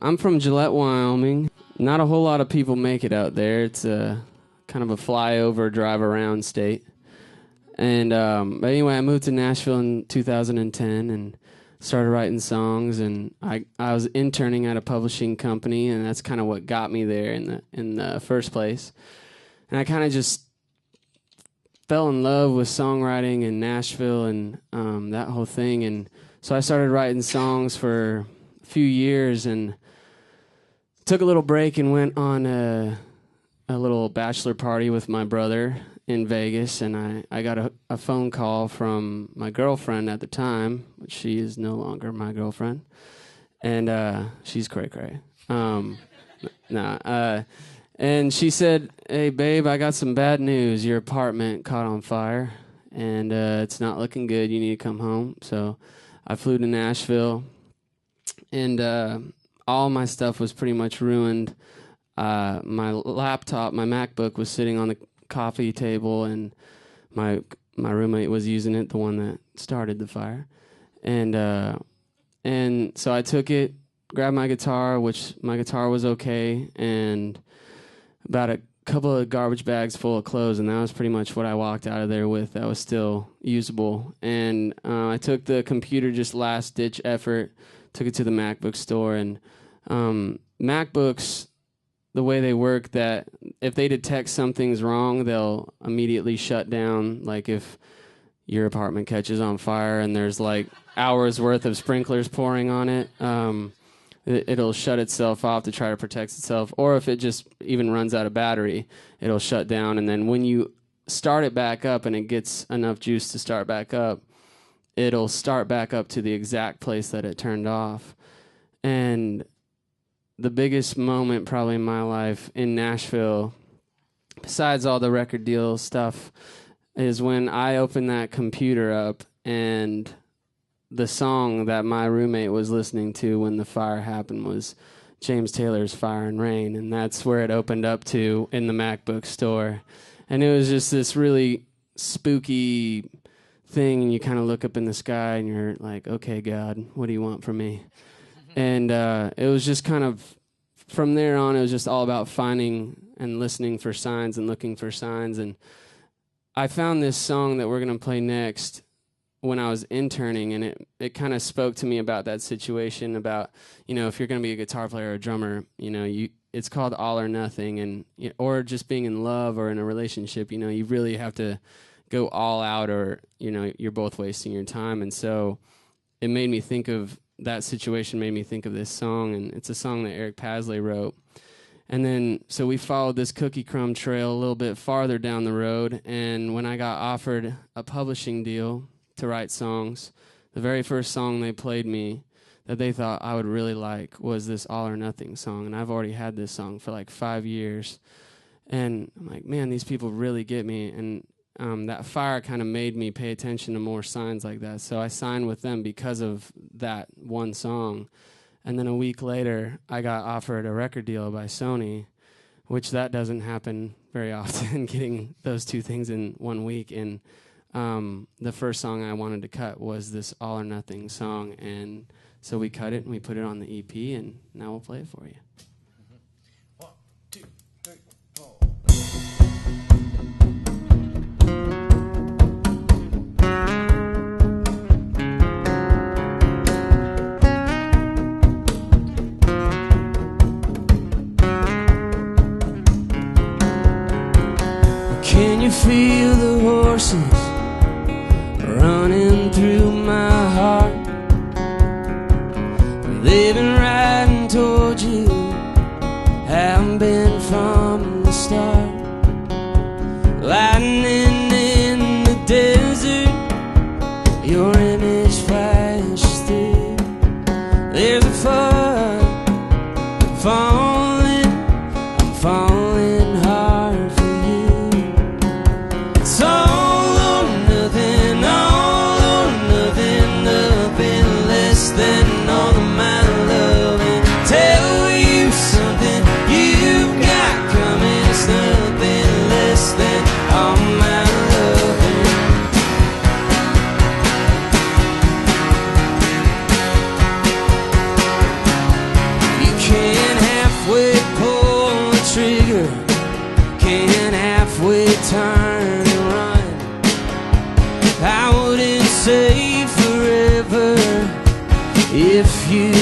I'm from Gillette, Wyoming. Not a whole lot of people make it out there. It's a kind of a flyover, drive around state. And but anyway, I moved to Nashville in 2010 and started writing songs. And I was interning at a publishing company, and that's kind of what got me there in the first place. And I kind of just fell in love with songwriting in Nashville and that whole thing. And so I started writing songs for a few years and took a little break and went on a little bachelor party with my brother in Vegas. And I got a phone call from my girlfriend at the time, which she is no longer my girlfriend. And she's cray-cray. And she said, "Hey, babe, I got some bad news. Your apartment caught on fire, and it's not looking good. You need to come home." So I flew to Nashville, and all my stuff was pretty much ruined. My laptop, my MacBook, was sitting on the coffee table, and my roommate was using it, the one that started the fire. And so I took it, grabbed my guitar, which my guitar was okay, and about a couple of garbage bags full of clothes, and that was pretty much what I walked out of there with. That was still usable. And I took the computer, just last-ditch effort, took it to the MacBook store. And MacBooks, the way they work, that if they detect something's wrong, they'll immediately shut down. Like if your apartment catches on fire and there's like hours worth of sprinklers pouring on it, it'll shut itself off to try to protect itself. Or if it just even runs out of battery, it'll shut down. And then when you start it back up and it gets enough juice to start back up, it'll start back up to the exact place that it turned off. And the biggest moment probably in my life in Nashville, besides all the record deal stuff, is when I opened that computer up and the song that my roommate was listening to when the fire happened was James Taylor's Fire and Rain, and that's where it opened up to in the MacBook store. And it was just this really spooky thing, and you kind of look up in the sky and you're like, okay, God, what do you want from me? And it was just kind of, from there on, it was just all about finding and listening for signs and looking for signs. And I found this song that we're going to play next when I was interning, and it kind of spoke to me about that situation, about, if you're going to be a guitar player or a drummer, it's called all or nothing, and or just being in love or in a relationship, you really have to go all out, or, you're both wasting your time. And so it made me think of that situation, made me think of this song, and it's a song that Eric Pasley wrote. And then, so we followed this cookie crumb trail a little bit farther down the road, and when I got offered a publishing deal to write songs, the very first song they played me that they thought I would really like was this All or Nothing song. And I've already had this song for like 5 years. And I'm like, man, these people really get me. And that fire kind of made me pay attention to more signs like that. So I signed with them because of that one song. And then a week later, I got offered a record deal by Sony, which that doesn't happen very often, getting those two things in 1 week. And the first song I wanted to cut was this All or Nothing song, and so we cut it and we put it on the EP, and now we'll play it for you. 1, 2, 3, 4. Can you feel the horses running through my heart? They've been riding toward you, haven't been from the start. Lightning in the desert, your image flashes through. There's a flood falling, I'm falling hard for you. It's all or if you